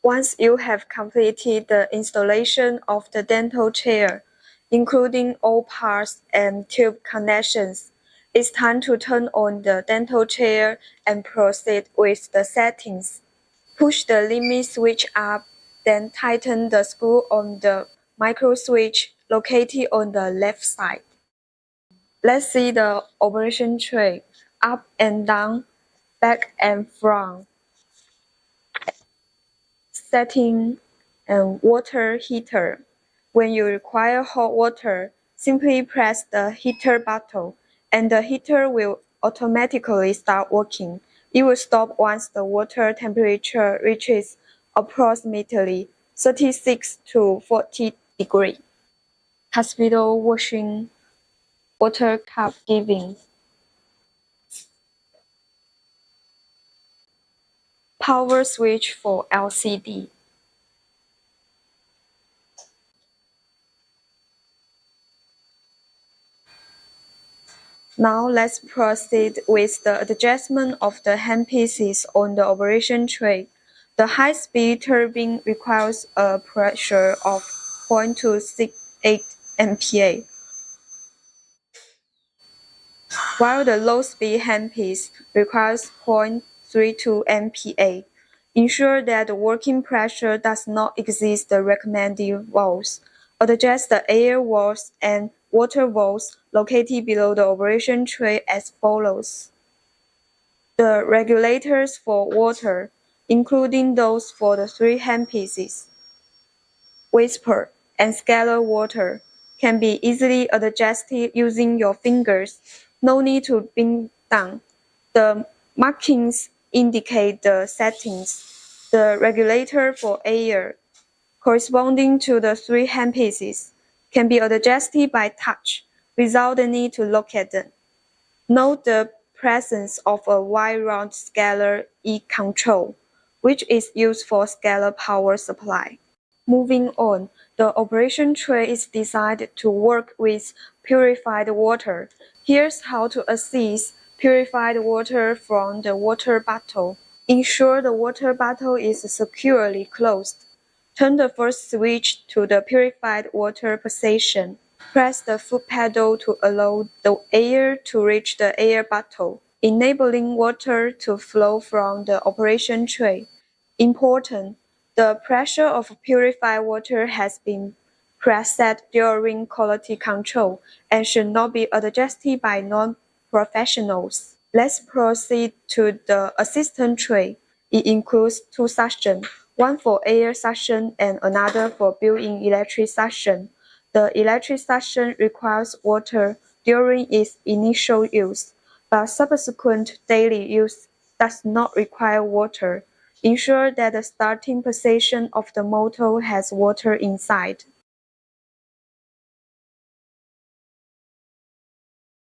Once you have completed the installation of the dental chair, including all parts and tube connections, it's time to turn on the dental chair and proceed with the settings. Push the limit switch up, then tighten the screw on the micro switch located on the left side. Let's see the operation tray, up and down, back and front. Setting and water heater. When you require hot water, simply press the heater button and the heater will automatically start working. It will stop once the water temperature reaches approximately 36 to 40 degrees. Hospital washing water cup giving. Power switch for LCD. Now let's proceed with the adjustment of the handpieces on the operation tray. The high-speed turbine requires a pressure of 0.268 MPa, while the low-speed handpiece requires 0.32 MPa. Ensure that the working pressure does not exceed the recommended walls. Adjust the air walls and water walls located below the operation tray as follows. The regulators for water, including those for the three handpieces, whisper, and scalar water, can be easily adjusted using your fingers. No need to bend down. The markings indicate the settings. The regulator for air, corresponding to the three handpieces, can be adjusted by touch without the need to look at them. Note the presence of a wide round scalar E-control, which is used for scalar power supply. Moving on, the operation tray is designed to work with purified water. Here's how to access purified water from the water bottle. Ensure the water bottle is securely closed. Turn the first switch to the purified water position. Press the foot pedal to allow the air to reach the air bottle, enabling water to flow from the operation tray. Important: the pressure of purified water has been preset during quality control and should not be adjusted by non-professionals. Let's proceed to the assistant tray. It includes two suctions, one for air suction and another for built-in electric suction. The electric suction requires water during its initial use, but subsequent daily use does not require water. Ensure that the starting position of the motor has water inside.